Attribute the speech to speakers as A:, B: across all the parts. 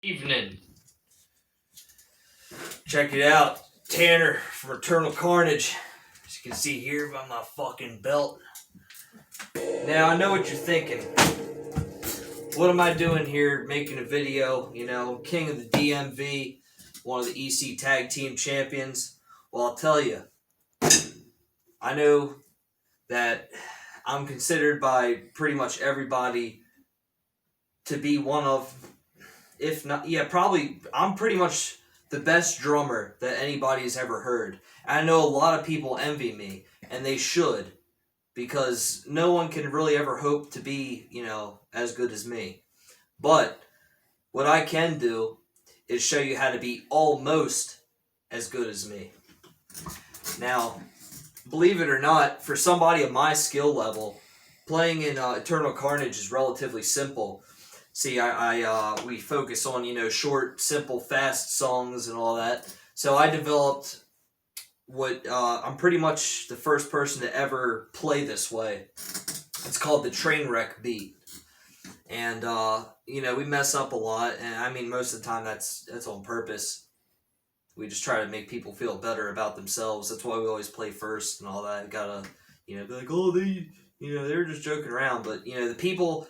A: Evening. Check it out. Tanner from Eternal Carnage. As you can see here by my fucking belt. Now, I know what you're thinking. What am I doing here making a video? You know, King of the DMV, one of the EC Tag Team Champions. Well, I'll tell you. I know that I'm considered by pretty much everybody to be one of, if not, yeah, probably, I'm pretty much the best drummer that anybody has ever heard. And I know a lot of people envy me, and they should, because no one can really ever hope to be, as good as me. But what I can do is show you how to be almost as good as me. Now, believe it or not, for somebody of my skill level, playing in Eternal Carnage is relatively simple. See, we focus on, short, simple, fast songs and all that. So I developed what, I'm pretty much the first person to ever play this way. It's called the Trainwreck beat. And, we mess up a lot. And I mean, most of the time that's on purpose. We just try to make people feel better about themselves. That's why we always play first and all that. You gotta, be like, oh, they're just joking around. But, the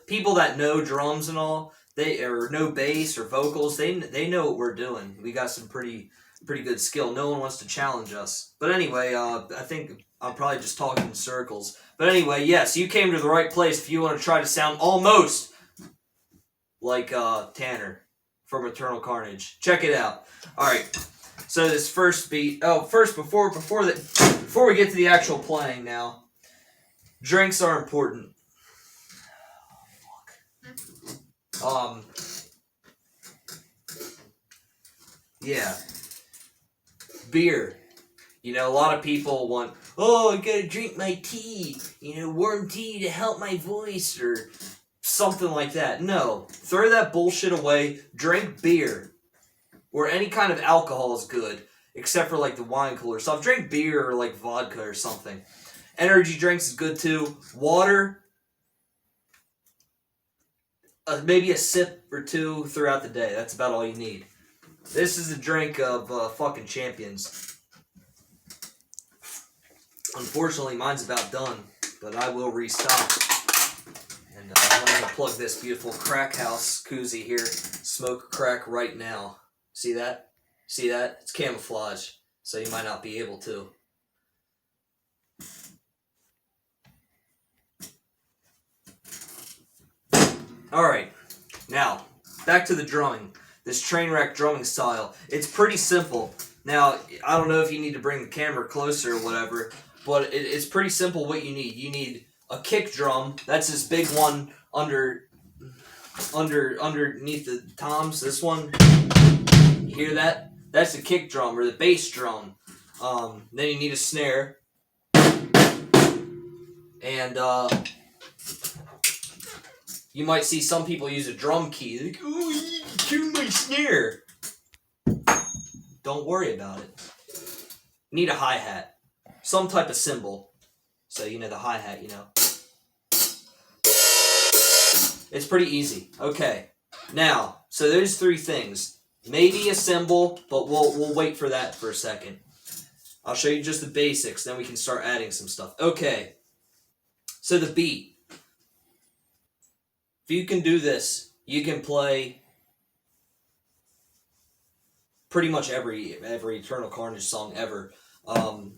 A: people that know drums and all, or know bass or vocals, they know what we're doing. We got some pretty good skill. No one wants to challenge us. But anyway, I think I'm probably just talking in circles. But anyway, yes, you came to the right place if you want to try to sound almost like Tanner from Eternal Carnage. Check it out. All right. So this first beat. Oh, first before we get to the actual playing now, drinks are important. Yeah. Beer. A lot of people want, oh, I gotta drink my tea, warm tea to help my voice or something like that. No. Throw that bullshit away. Drink beer. Or any kind of alcohol is good, except for like the wine cooler stuff. Drink beer or like vodka or something. Energy drinks is good too. Water, maybe a sip or two throughout the day. That's about all you need. This is a drink of fucking champions. Unfortunately, mine's about done, but I will restock. And I'm going to plug this beautiful crack house koozie here. Smoke crack right now. See that? See that? It's camouflage, so you might not be able to. Alright, now, back to the drumming. This Trainwreck drumming style. It's pretty simple. Now, I don't know if you need to bring the camera closer or whatever, but it's pretty simple what you need. You need a kick drum. That's this big one underneath the toms. This one. You hear that? That's the kick drum or the bass drum. Then you need a snare. And you might see some people use a drum key. They're like, oh, you tune my snare. Don't worry about it. You need a hi-hat. Some type of cymbal. So, the hi-hat, It's pretty easy. Okay. Now, so there's three things. Maybe a cymbal, but we'll wait for that for a second. I'll show you just the basics, then we can start adding some stuff. Okay. So the beat. If you can do this, you can play pretty much every Eternal Carnage song ever.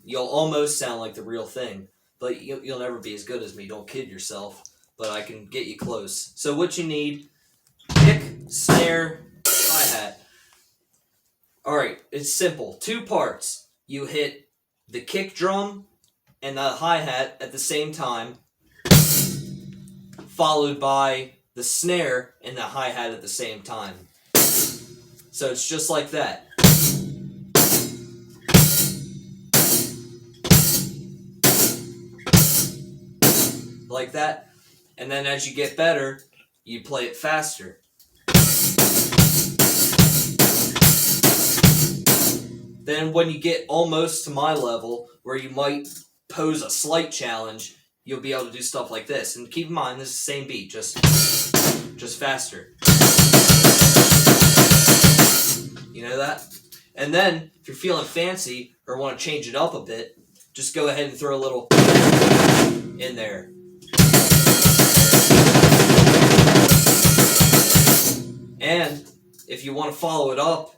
A: You'll almost sound like the real thing, but you'll never be as good as me. Don't kid yourself, but I can get you close. So what you need, kick, snare, hi-hat. Alright, it's simple. 2 parts. You hit the kick drum and the hi-hat at the same time, followed by the snare and the hi-hat at the same time. So it's just like that. Like that. And then as you get better, you play it faster. Then when you get almost to my level, where you might pose a slight challenge, you'll be able to do stuff like this. And keep in mind, this is the same beat, just faster. And then, if you're feeling fancy or want to change it up a bit, just go ahead and throw a little in there. And if you want to follow it up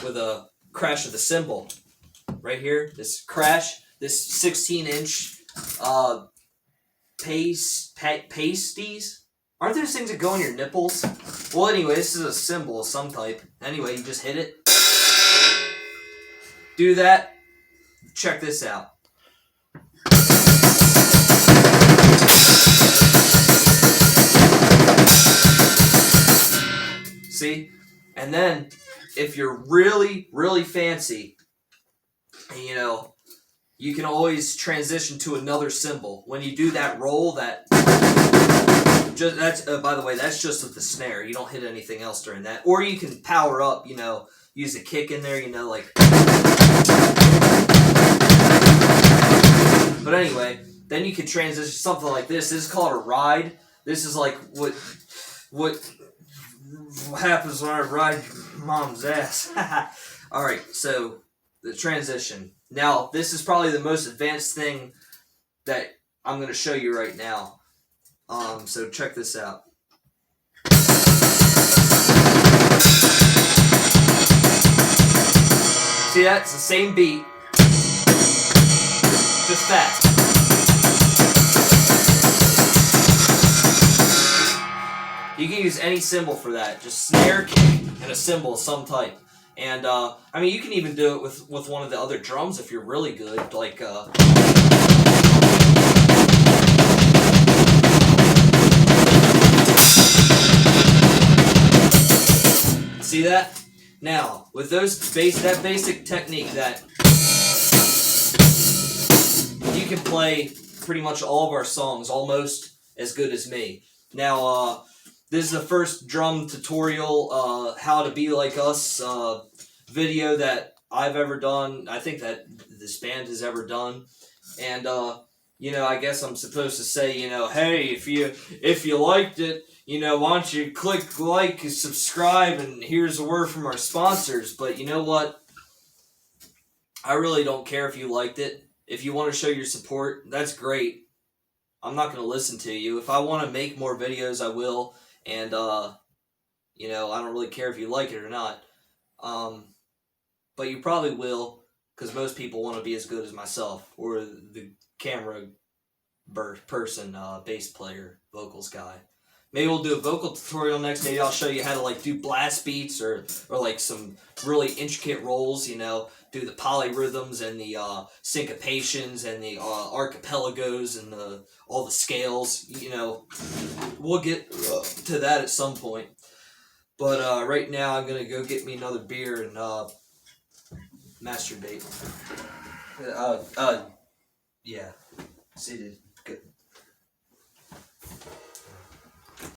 A: with a crash of the cymbal, right here, this crash, this 16-inch pasties. Aren't those things that go on your nipples? Well, anyway, this is a cymbal of some type. Anyway, you just hit it. Do that. Check this out. See? And then, if you're really, really fancy, you know, you can always transition to another cymbal. When you do that roll, that's by the way, that's just with the snare. You don't hit anything else during that. Or you can power up, you know, use a kick in there, you know, like. But anyway, then you can transition something like this. This is called a ride. This is like what happens when I ride mom's ass. Alright, so the transition. Now, this is probably the most advanced thing that I'm going to show you right now. So check this out. See that? It's the same beat. Just fast. You can use any cymbal for that. Just snare, kick, and a cymbal of some type. And, I mean, you can even do it with one of the other drums if you're really good. Like, see that? Now, with that basic technique that you can play pretty much all of our songs almost as good as me. Now, this is the first drum tutorial, how to be like us, video that I've ever done. I think that this band has ever done. And, you know, I guess I'm supposed to say, you know, hey, if you liked it, you know, why don't you click like, subscribe, and here's a word from our sponsors. But you know what? I really don't care if you liked it. If you want to show your support, that's great. I'm not going to listen to you. If I want to make more videos, I will. And, you know, I don't really care if you like it or not. But you probably will, because most people want to be as good as myself, or the camera person, bass player, vocals guy. Maybe we'll do a vocal tutorial next. Maybe I'll show you how to like do blast beats or like some really intricate rolls, you know, do the polyrhythms and the syncopations and the archipelagos and all the scales, you know. We'll get to that at some point. But right now I'm going to go get me another beer and masturbate. Yeah. See, good.